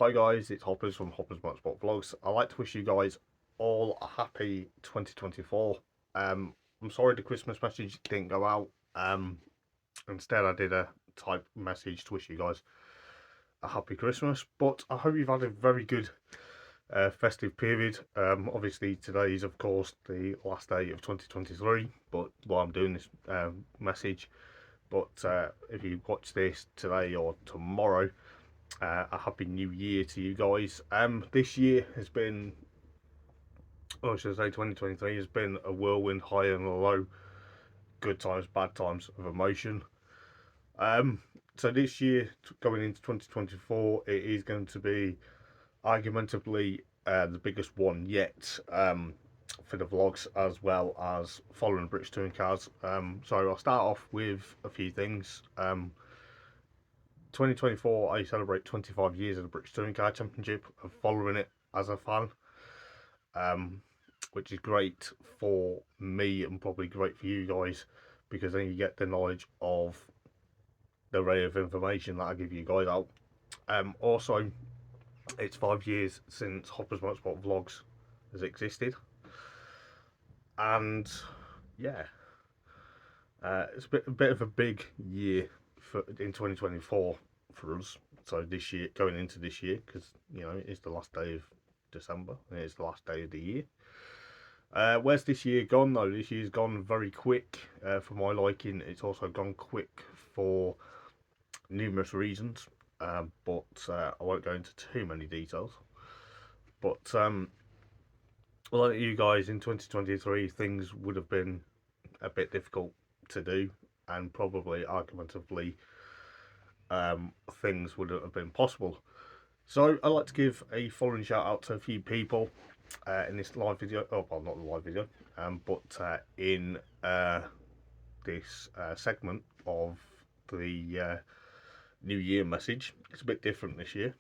Hi guys, it's Hoppers from Hoppers Motorsport Vlogs. I'd like to wish you guys all a happy 2024. I'm sorry the Christmas message didn't go out. Instead I did a type message to wish you guys a happy Christmas. But I hope you've had a very good festive period. Obviously today is of course the last day of 2023, but while I'm doing this message, but if you watch this today or tomorrow, a happy new year to you guys. This year has been, or should I say 2023 has been a whirlwind, high and low, good times, bad times of emotion. So this year, going into 2024, it is going to be argumentably the biggest one yet, for the vlogs, as well as following British Touring Cars. So I'll start off with a few things. 2024, I celebrate 25 years of the British Touring Car Championship and following it as a fan, which is great for me and probably great for you guys, because then you get the knowledge of the array of information that I give you guys out. Also, it's 5 years since Hoppers Motorsport Vlogs has existed, and yeah, it's a bit of a big year in 2024 for us. So this year, going into this year, because it's the last day of December and it's the last day of the year. Where's this year gone though? This year's gone very quick for my liking. It's also gone quick for numerous reasons, but I won't go into too many details. But like you guys, in 2023 things would have been a bit difficult to do, and probably argumentatively things wouldn't have been possible. So I'd like to give a following shout out to a few people in this live video. Oh, well, not the live video, but in this segment of the New Year message. It's a bit different this year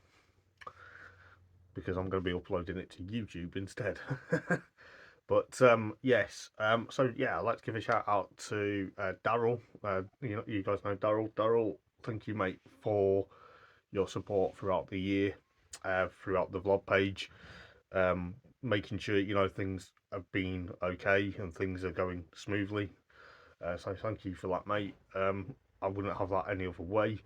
because I'm going to be uploading it to YouTube instead. But yes, so yeah, I'd like to give a shout out to Daryl. You guys know Daryl. Daryl, thank you, mate, for your support throughout the year, throughout the vlog page, making sure things have been okay and things are going smoothly. So thank you for that, mate. I wouldn't have that any other way.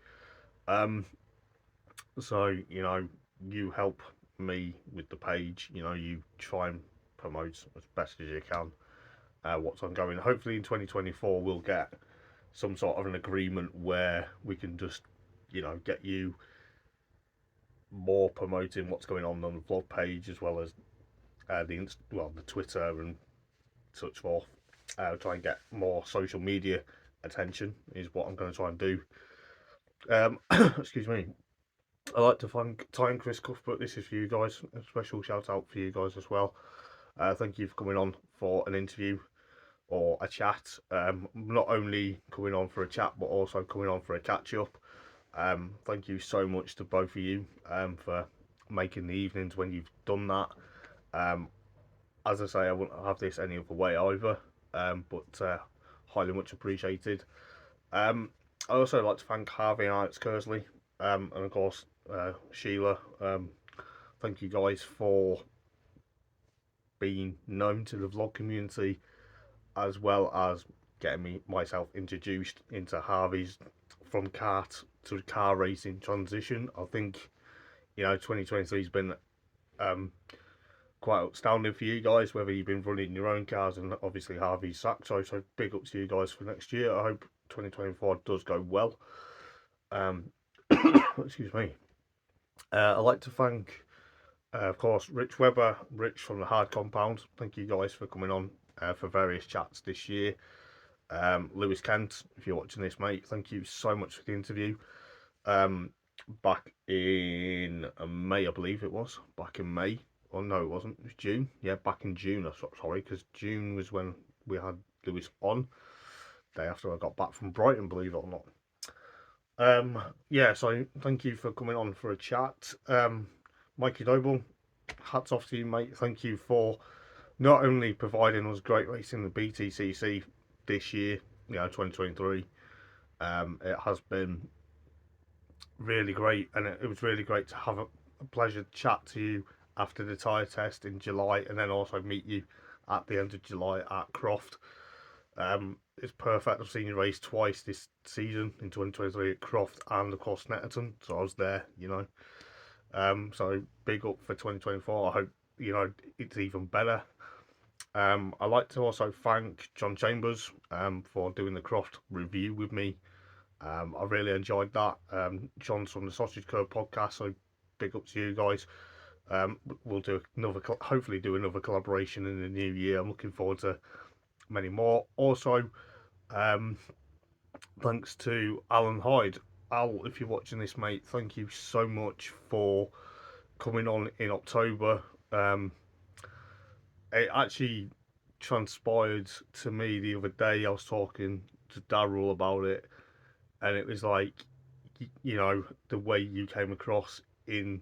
So you help me with the page. You try and promote as best as you can what's ongoing. Hopefully in 2024 we'll get some sort of an agreement where we can just get you more promoting what's going on the vlog page, as well as the Twitter and such forth. Try and get more social media attention is what I'm going to try and do. Excuse me. I'd like to thank Ty and Chris Cuthbert. This is for you guys. A special shout out for you guys as well. Thank you for coming on for an interview or a chat. Not only coming on for a chat, but also coming on for a catch up. Thank you so much to both of you for making the evenings when you've done that. As I say, I wouldn't have this any other way either, but highly much appreciated. I also like to thank Harvey and Alex Kersley, and of course Sheila. Thank you guys for being known to the vlog community, as well as getting myself introduced into Harvey's from kart to car racing transition. I think 2023 has been quite outstanding for you guys, whether you've been running your own cars and obviously Harvey's sack. So big up to you guys for next year. I hope 2024 does go well. Excuse me. I'd like to thank of course Rich Webber, Rich from the Hard Compound. Thank you guys for coming on for various chats this year. Lewis Kent, if you're watching this, mate, thank you so much for the interview. Back in May, I believe it was. Back in May. Oh no, it wasn't. It was June. Yeah, back in June. Sorry, because June was when we had Lewis on. Day after I got back from Brighton, believe it or not. Yeah, so thank you for coming on for a chat. Mikey Doble, hats off to you, mate. Thank you for not only providing us great racing in the BTCC this year, 2023. It has been really great, and it was really great to have the pleasure to chat to you after the tyre test in July, and then also meet you at the end of July at Croft. It's perfect. I've seen you race twice this season in 2023 at Croft and of course Netterton, so I was there, you know. So big up for 2024. I hope, you know, it's even better. I'd like to also thank John Chambers for doing the Croft review with me. I really enjoyed that. John's from the Sausage Curve podcast, so big up to you guys. We'll do another, hopefully do another collaboration in the new year. I'm looking forward to many more. Also, thanks to Alan Hyde. Al, if you're watching this, mate, thank you so much for coming on in October. It actually transpired to me the other day. I was talking to Darryl about it, and it was like, you know, the way you came across in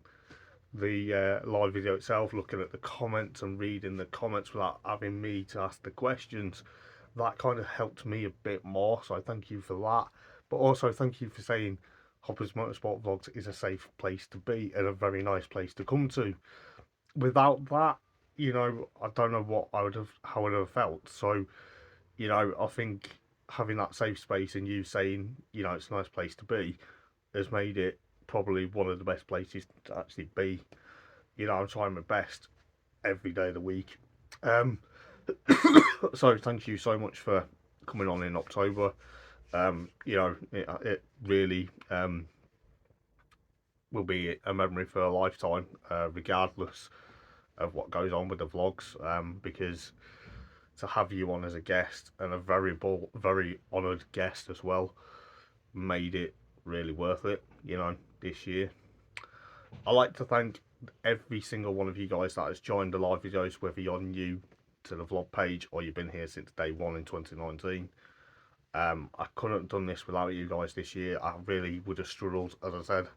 the live video itself, looking at the comments and reading the comments without having me to ask the questions, that kind of helped me a bit more. So I thank you for that. But also thank you for saying Hopper's Motorsport Vlogs is a safe place to be and a very nice place to come to. Without that, you know, I don't know what I would have, how I would have felt. So, you know, I think having that safe space and you saying, you know, it's a nice place to be has made it probably one of the best places to actually be. You know, I'm trying my best every day of the week. So thank you so much for coming on in October. You know, it really will be a memory for a lifetime, regardless of what goes on with the vlogs, because to have you on as a guest and a very honoured guest as well made it really worth it, you know, this year. I like to thank every single one of you guys that has joined the live videos, whether you're new to the vlog page or you've been here since day one in 2019. I couldn't have done this without you guys this year. I really would have struggled, as I said.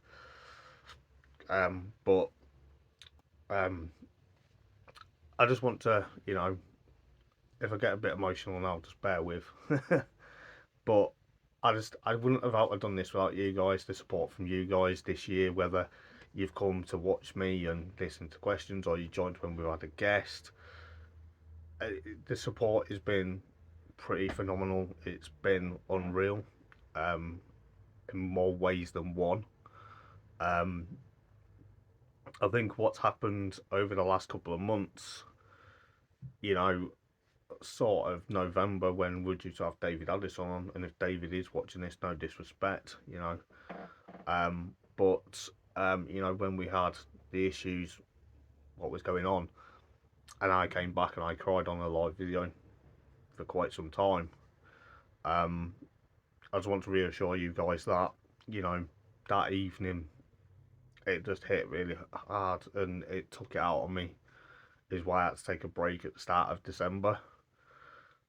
But I just want to, you know, if I get a bit emotional now, just bear with. But I wouldn't have done this without you guys, the support from you guys this year, whether you've come to watch me and listen to questions or you joined when we had a guest. The support has been pretty phenomenal. It's been unreal, in more ways than one. I think what's happened over the last couple of months, you know, sort of November when we're due to have David Addison on, and if David is watching this, no disrespect, you know, but you know, when we had the issues, what was going on, and I came back and I cried on a live video for quite some time. I just want to reassure you guys that, you know, that evening it just hit really hard and it took it out on me, is why I had to take a break at the start of December,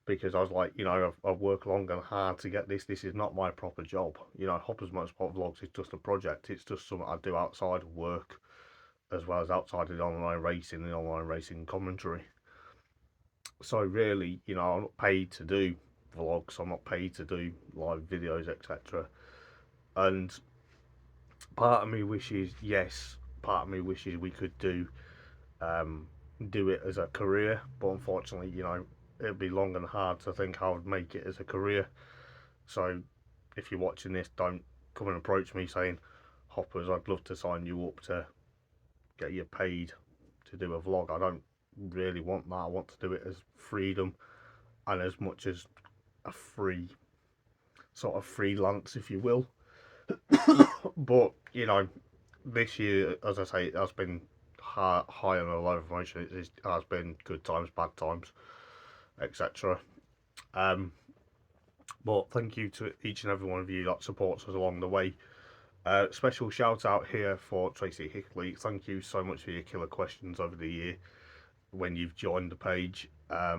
because I was like, you know, I've worked long and hard to get this. This is not my proper job. You know, Hopper's Motorsport Vlogs is just a project. It's just something I do outside of work, as well as outside of the online racing commentary. So really, you know, I'm not paid to do vlogs. I'm not paid to do live videos, etc. And part of me wishes, yes, part of me wishes we could do it as a career, but unfortunately, you know, it'd be long and hard to think how I'd make it as a career. So if you're watching this, don't come and approach me saying, Hoppers, I'd love to sign you up to get you paid to do a vlog. I don't really want that. I want to do it as freedom and as much as a free sort of freelance, if you will. But you know, this year, as I say, it has been high on a low of emotion. It has been good times, bad times, etc. But thank you to each and every one of you that supports us along the way. Special shout out here for Tracy Hickley. Thank you so much for your killer questions over the year when you've joined the page. I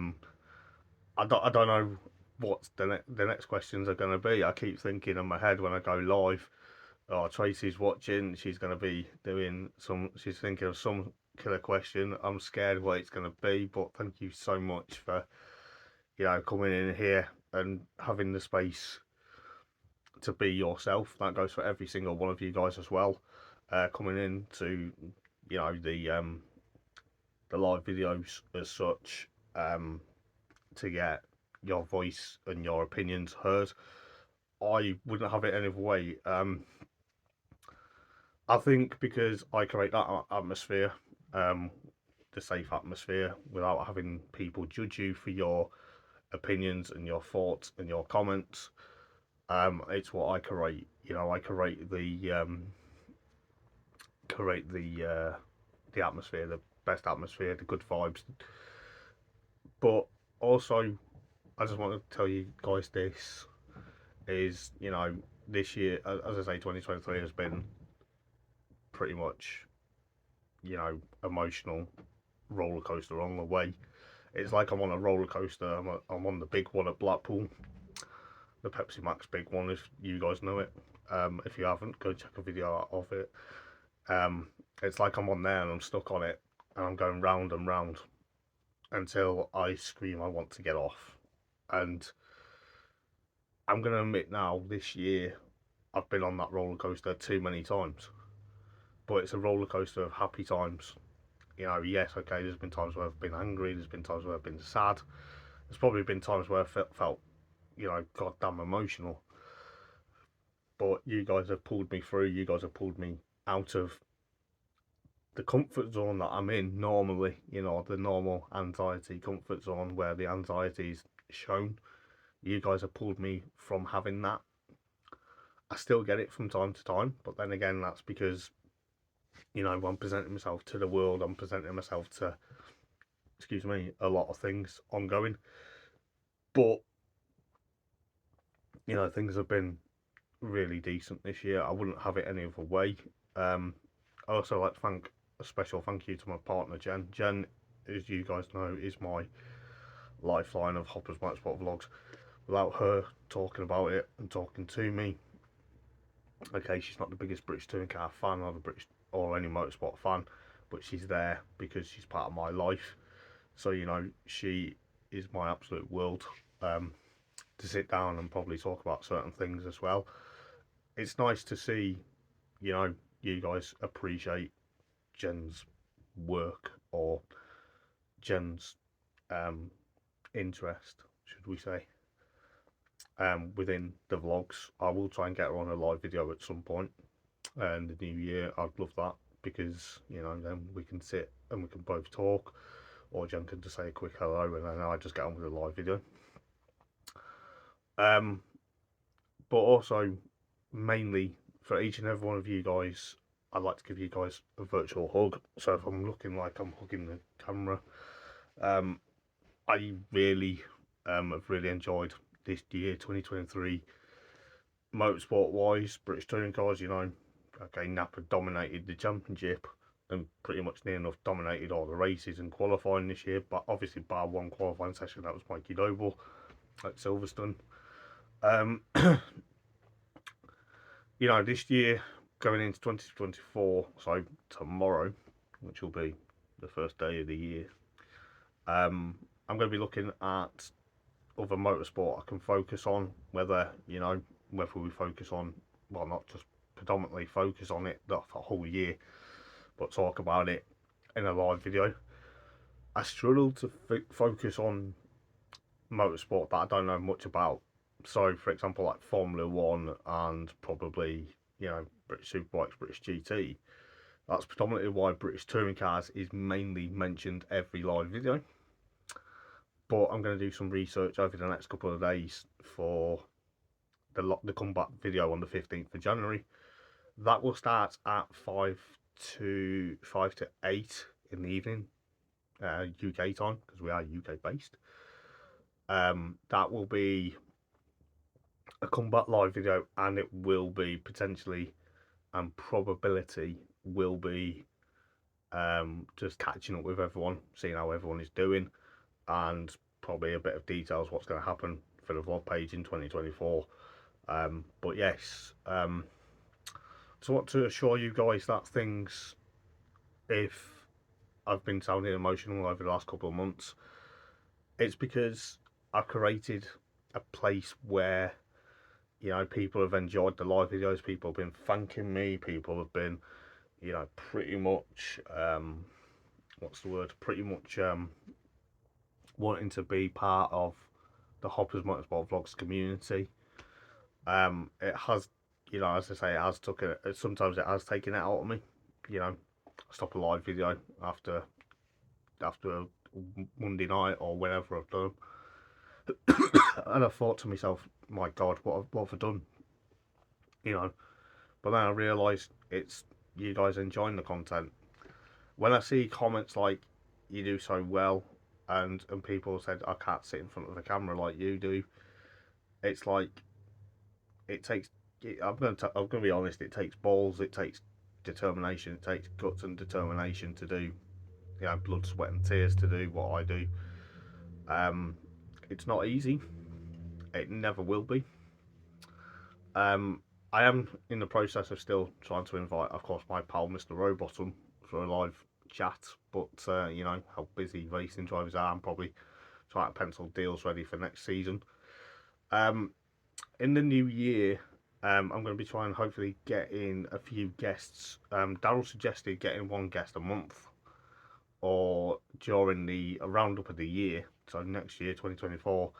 don't know what the next questions are going to be. I keep thinking in my head when I go live, oh, Tracy's watching, she's going to be doing she's thinking of some killer question. I'm scared what it's going to be, but thank you so much for, you know, coming in here and having the space to be yourself. That goes for every single one of you guys as well. Coming in to you know, the live videos as such, to get your voice and your opinions heard. I wouldn't have it any other way. I think because I create that atmosphere, um, the safe atmosphere, without having people judge you for your opinions and your thoughts and your comments. It's what I create. You know, I create the atmosphere, the best atmosphere, the good vibes. But also, I just want to tell you guys this is, you know, this year, as I say, 2023 has been pretty much, you know, emotional roller coaster on the way. It's like I'm on a roller coaster. I'm on the big one at Blackpool, the Pepsi Max big one. If you guys know it, if you haven't, go check a video out of it. Um, it's like I'm on there and I'm stuck on it, and I'm going round and round until I scream I want to get off. And I'm gonna admit now, this year I've been on that roller coaster too many times, but it's a roller coaster of happy times. You know, yes, okay, there's been times where I've been angry, there's been times where I've been sad, there's probably been times where I felt you know, goddamn emotional. But you guys have pulled me through, you guys have pulled me out of the comfort zone that I'm in normally, you know, the normal anxiety comfort zone where the anxiety is shown. You guys have pulled me from having that. I still get it from time to time, but then again, that's because, you know, I'm presenting myself to the world, I'm presenting myself to, excuse me, a lot of things ongoing. But, you know, things have been really decent this year. I wouldn't have it any other way. I also like to thank a special thank you to my partner Jen. Jen, as you guys know, is my lifeline of Hoppers Motorsport Vlogs. Without her talking about it and talking to me, okay, she's not the biggest British touring car fan or the British or any motorsport fan, but she's there because she's part of my life. So you know, she is my absolute world. To sit down and probably talk about certain things as well. It's nice to see, you know, you guys appreciate Jen's work or Jen's um, interest, should we say, within the vlogs. I will try and get her on a live video at some point in the new year. I'd love that because, you know, then we can sit and we can both talk, or Jen can just say a quick hello and then I just get on with the live video. But also, mainly for each and every one of you guys, I'd like to give you guys a virtual hug. So if I'm looking like I'm hugging the camera, I really have really enjoyed this year, 2023, motorsport wise. British touring cars, you know, okay, Napa dominated the championship and pretty much near enough dominated all the races and qualifying this year, but obviously bar one qualifying session, that was Mikey Doble at Silverstone. You know, this year going into 2024, so tomorrow, which will be the first day of the year, I'm going to be looking at other motorsport I can focus on, whether, you know, whether we focus on, well, not just predominantly focus on it the whole year, but talk about it in a live video. I struggle to focus on motorsport that I don't know much about. So, for example, like Formula One and probably, you know, British Superbikes, British GT. That's predominantly why British Touring Cars is mainly mentioned every live video. But I'm going to do some research over the next couple of days for the comeback video on the 15th of January. That will start at 5 to 8 in the evening, UK time, because we are UK based. That will be a comeback live video, and it will be potentially and probability will be just catching up with everyone, seeing how everyone is doing, and probably a bit of details what's going to happen for the vlog page in 2024. But yes, so I want to assure you guys that things, if I've been sounding emotional over the last couple of months, it's because I've created a place where, you know, people have enjoyed the live videos, people have been thanking me, people have been, you know, pretty much what's the word? Pretty much wanting to be part of the Hoppers Motorsport Vlogs community. It has, you know, as I say, it has took it. Sometimes it has taken it out of me. You know, stop a live video after a Monday night or whenever I've done them, and I thought to myself, my God, what have I done? You know, but then I realised it's you guys enjoying the content. When I see comments like you do so well, and people said I can't sit in front of the camera like you do, it's like it takes. I'm gonna be honest. It takes balls. It takes determination. It takes guts and determination to do. You know, blood, sweat, and tears to do what I do. Um, it's not easy. It never will be. Um, I am in the process of still trying to invite, of course, my pal Mr. Rowbottom for a live chat. But you know how busy racing drivers are. I'm probably trying to pencil deals ready for next season. Um, in the new year, I'm going to be trying hopefully get in a few guests. Daryl suggested getting one guest a month or during the roundup of the year, so next year 2024,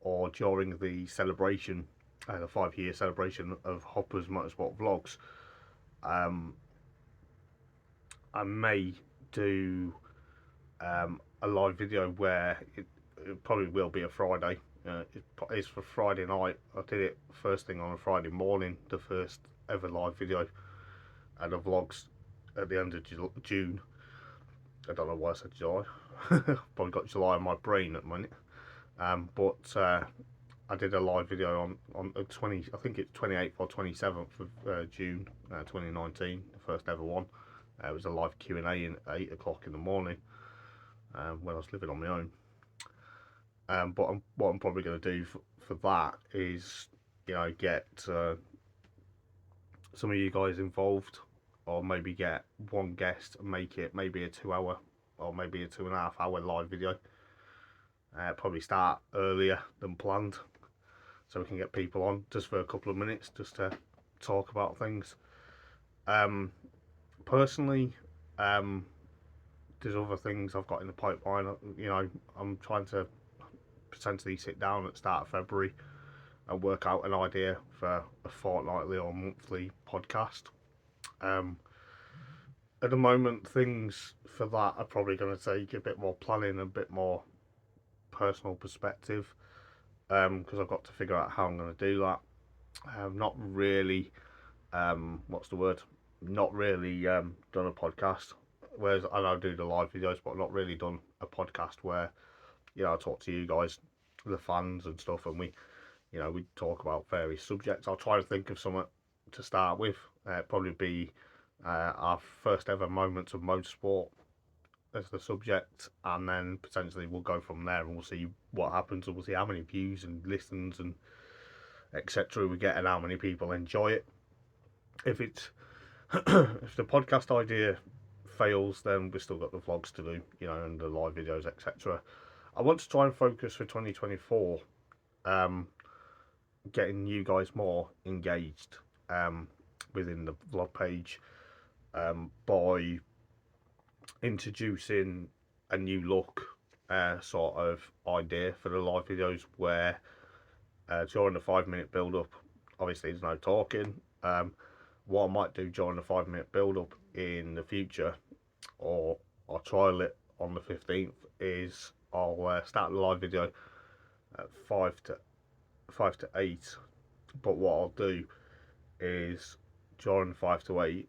or during the celebration, the 5 year celebration of Hoppers Motorsport Vlogs. um, I may do a live video where it probably will be a Friday. It's for Friday night. I did it first thing on a Friday morning, the first ever live video, and the vlogs at the end of June. I don't know why I said July. Probably got July in my brain at the minute. But I did a live video on 20. I think it's 28th or 27th of June 2019, the first ever one. It was a live Q&A at 8 o'clock in the morning when I was living on my own. But what I'm probably going to do for that is, you know, get some of you guys involved, or maybe get one guest and make it maybe a 2 hour or maybe a 2.5 hour live video. Probably start earlier than planned so we can get people on just for a couple of minutes just to talk about things. Personally, there's other things I've got in the pipeline. You know, I'm trying to potentially sit down at the start of February and work out an idea for a fortnightly or monthly podcast. At the moment, things for that are probably going to take a bit more planning, a bit more personal perspective, because I've got to figure out how I'm going to do that. Not really, what's the word? Not really done a podcast. Whereas I know I do the live videos, but I've not really done a podcast where, you know, I talk to you guys, the fans and stuff, and we, you know, we talk about various subjects. I'll try to think of something to start with. Probably be our first ever moments of motorsport as the subject, and then potentially we'll go from there and we'll see what happens, and we'll see how many views and listens and etc. we get and how many people enjoy it. If it's if the podcast idea fails, then we've still got the vlogs to do, you know, and the live videos, etc. I want to try and focus for 2024, getting you guys more engaged within the vlog page, by introducing a new look sort of idea for the live videos where during the 5 minute build up, obviously there's no talking. What I might do during the 5 minute build up in the future, or I'll trial it on the 15th, is I'll start the live video at 5 to 8, but what I'll do is during 5 to 8,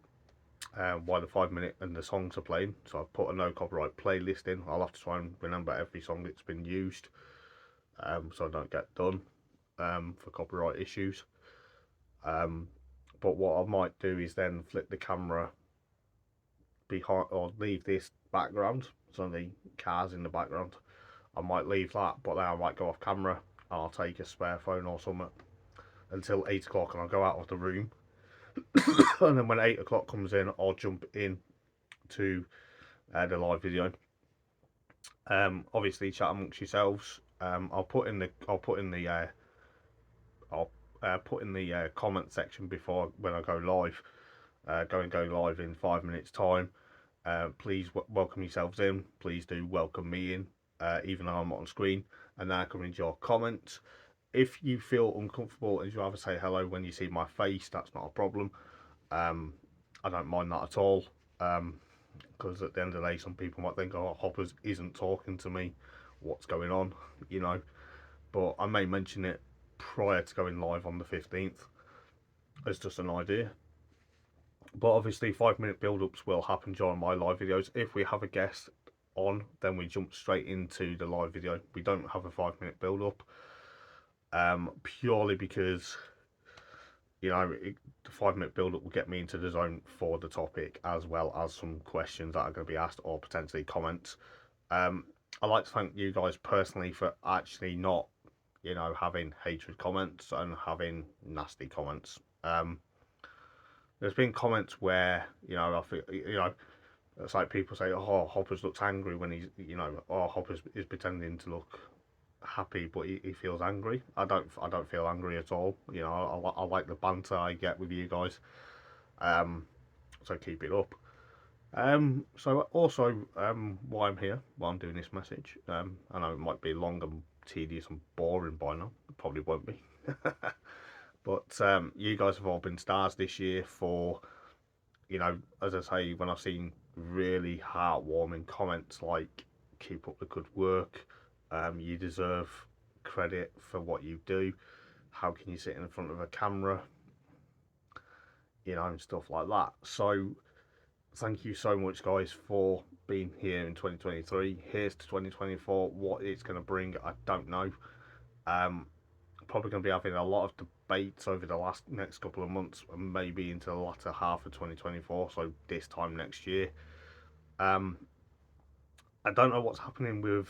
while the 5 minute and the songs are playing, so I've put a no copyright playlist in. I'll have to try and remember every song that's been used, so I don't get done for copyright issues. But what I might do is then flip the camera behind, or leave this background, so the cars in the background, I might leave that, but then I might go off camera and I'll take a spare phone or something until 8 o'clock and I'll go out of the room. And then when 8 o'clock comes in, I'll jump in to the live video. Obviously chat amongst yourselves. I'll put in the comment section before when I go live, go live in 5 minutes time. Please welcome yourselves in. Please do welcome me in, even though I'm not on screen. And then I can read your comments. If you feel uncomfortable and you rather say hello when you see my face, that's not a problem. I don't mind that at all. Because at the end of the day, some people might think, oh, Hoppers isn't talking to me. What's going on? You know. But I may mention it prior to going live on the 15th as just an idea. But obviously 5 minute build-ups will happen during my live videos. If we have a guest on, then we jump straight into the live video. We don't have a 5 minute build-up, purely because, you know, the 5 minute build-up will get me into the zone for the topic, as well as some questions that are going to be asked or potentially comments. I'd like to thank you guys personally for actually not, you know, having hatred comments and having nasty comments. There's been comments where, you know, I feel, you know, it's like people say, oh, Hoppers looks angry when he's, you know, oh, Hoppers is pretending to look happy, but he feels angry. I don't feel angry at all. You know, I like the banter I get with you guys. So keep it up. So also, why I'm here, why I'm doing this message. I know it might be long and tedious and boring by now. It probably won't be. But you guys have all been stars this year for, you know, as I say, when I've seen really heartwarming comments like, keep up the good work, you deserve credit for what you do, how can you sit in front of a camera, you know, and stuff like that. So thank you so much, guys, for being here in 2023. Here's to 2024. What it's going to bring, I don't know. Probably going to be having a lot of debates over the next couple of months, and maybe into the latter half of 2024, so this time next year. I don't know what's happening with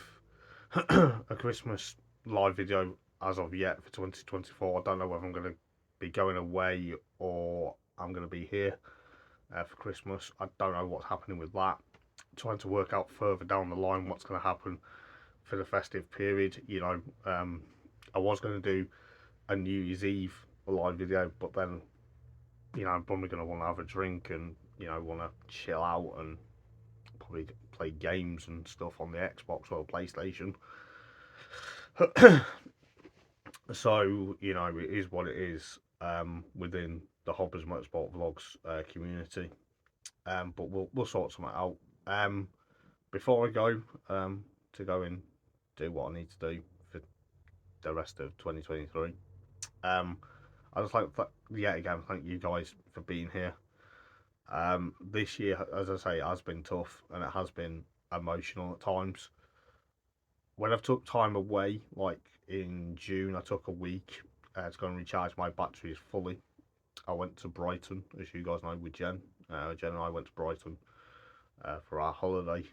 a Christmas live video as of yet for 2024. I don't know whether I'm going to be going away or I'm going to be here for Christmas. I don't know what's happening with that. Trying to work out further down the line what's going to happen for the festive period. You know, I was going to do a New Year's Eve live video, but then, you know, I'm probably going to want to have a drink and, you know, want to chill out and probably play games and stuff on the Xbox or PlayStation. So, you know, it is what it is within the Hoppers Motorsport Vlogs community. But we'll sort something out. Before I go to go and do what I need to do for the rest of 2023, I just like to yet again thank you guys for being here. This year, as I say, has been tough and it has been emotional at times. When I've took time away, like in June, I took a week to go and recharge my batteries fully. I went to Brighton, as you guys know, with Jen. Jen and I went to Brighton for our holiday.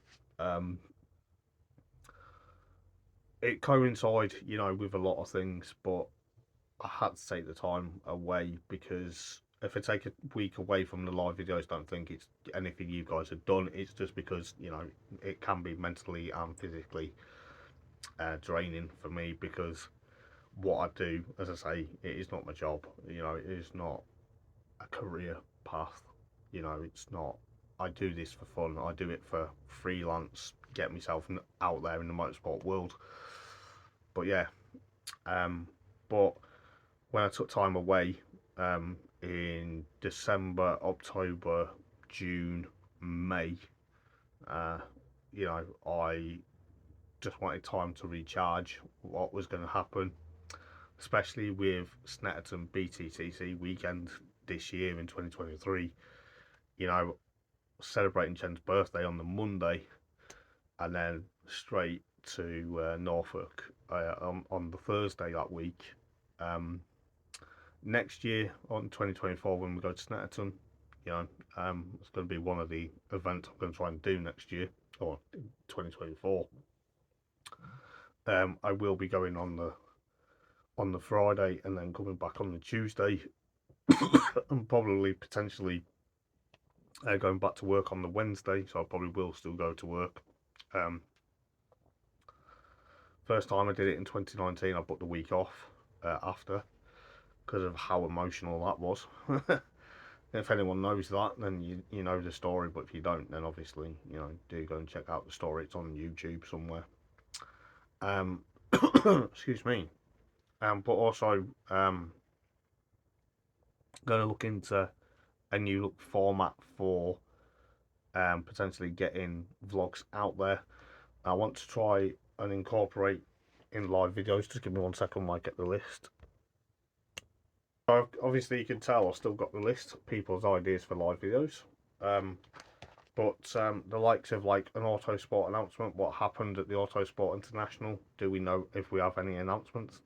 It coincided, you know, with a lot of things, but I had to take the time away because if I take a week away from the live videos, don't think it's anything you guys have done. It's just because, you know, it can be mentally and physically draining for me, because what I do, as I say, it is not my job. You know, it is not a career path. You know, it's not. I do this for fun. I do it for freelance, get myself out there in the motorsport world. But yeah, but when I took time away in December, October, June, May, you know, I just wanted time to recharge what was going to happen, especially with Snetterton BTCC weekend this year in 2023. You know, celebrating Jen's birthday on the Monday and then straight to Norfolk on the Thursday that week. Next year, on 2024, when we go to Snetterton, you know, it's going to be one of the events I'm going to try and do next year, or 2024. I will be going on the Friday and then coming back on the Tuesday, and probably potentially going back to work on the Wednesday. So I probably will still go to work. First time I did it in 2019, I booked the week off after, because of how emotional that was. If anyone knows that, then you know the story. But if you don't, then obviously, you know, do go and check out the story. It's on YouTube somewhere. Um, excuse me. But also, going to look into a new format for potentially getting vlogs out there. I want to try and incorporate in live videos. Just give me 1 second while I get the list. So obviously you can tell I've still got the list of people's ideas for live videos. But the likes of like an Autosport announcement, what happened at the Autosport International, do we know if we have any announcements?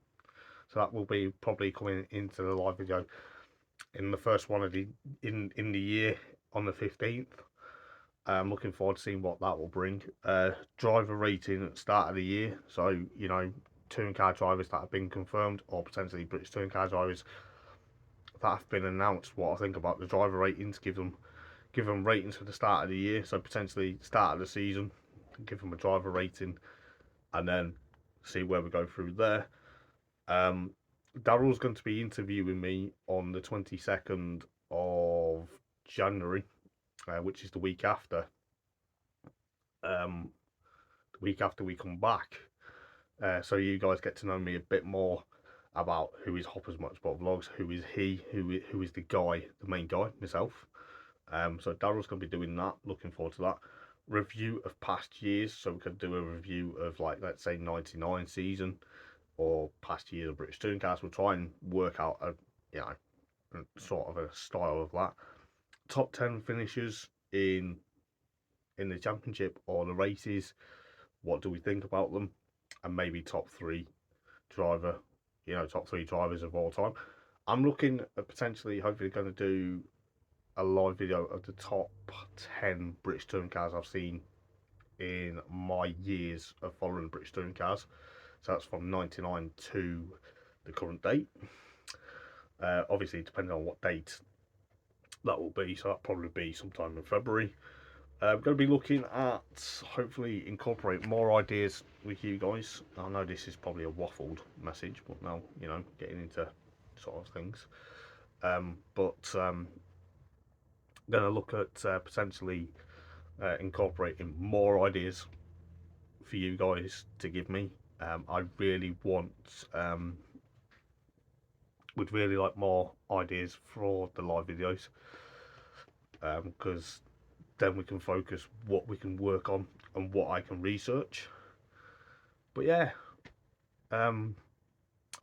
So that will be probably coming into the live video in the first one of the in the year on the 15th. I'm looking forward to seeing what that will bring. Driver rating at the start of the year, so you know, touring car drivers that have been confirmed or potentially British touring car drivers that have been announced, what I think about the driver ratings, give them ratings for the start of the year, so potentially start of the season, give them a driver rating, and then see where we go through there. Daryl's going to be interviewing me on the 22nd of January, which is the week after. The week after we come back, so you guys get to know me a bit more about who is Hoppers Motorsport Vlogs, who is he, who is the guy, the main guy, myself. So Daryl's going to be doing that. Looking forward to that. Review of past years, so we could do a review of, like, let's say 99 season or past years of British touring cars. We'll try and work out a, you know, sort of a style of that. Top 10 finishers in the championship or the races. What do we think about them? And maybe top 3 driver, you know, top 3 drivers of all time. I'm looking at potentially, hopefully, going to do a live video of the top 10 British touring cars I've seen in my years of following British touring cars. So that's from 99 to the current date. Obviously, depending on what date that will be, so that'll probably be sometime in February. I'm going to be looking at hopefully incorporate more ideas with you guys. I know this is probably a waffled message, but now, you know, getting into sort of things. Going to look at potentially incorporating more ideas for you guys to give me. I really want, would really like more ideas for the live videos, because then we can focus what we can work on and what I can research. But yeah, I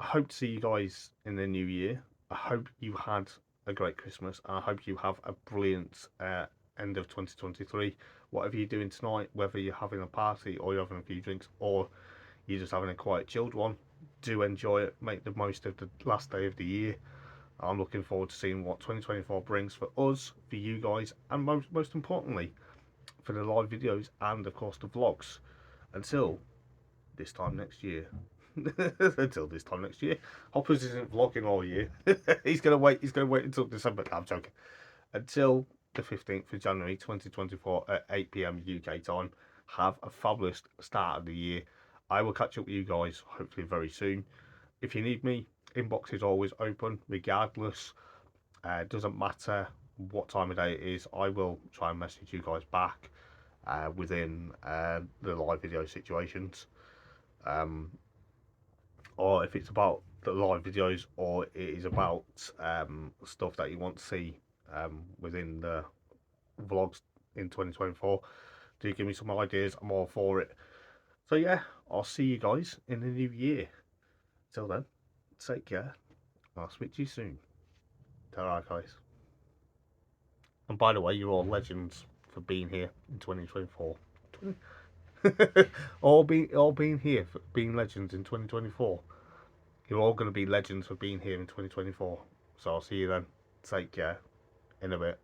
hope to see you guys in the new year. I hope you had a great Christmas, and I hope you have a brilliant end of 2023. Whatever you're doing tonight, whether you're having a party or you're having a few drinks or you're just having a quiet chilled one, do enjoy it. Make the most of the last day of the year. I'm looking forward to seeing what 2024 brings for us, for you guys, and most importantly, for the live videos and of course the vlogs. Until this time next year. Until this time next year. Hoppers isn't vlogging all year. He's gonna wait until December. No, I'm joking. Until the 15th of January 2024 at 8 PM UK time. Have a fabulous start of the year. I will catch up with you guys hopefully very soon. If you need me, inbox is always open regardless. Doesn't matter what time of day it is, I will try and message you guys back within the live video situations. Or if it's about the live videos or it is about stuff that you want to see within the vlogs in 2024, do give me some ideas. I'm all for it. So yeah, I'll see you guys in the new year. Till then, take care. I'll speak to you soon. Ta-ra, guys. And by the way, you're all legends for being here in 2024. all being here for being legends in 2024. You're all going to be legends for being here in 2024. So I'll see you then. Take care. In a bit.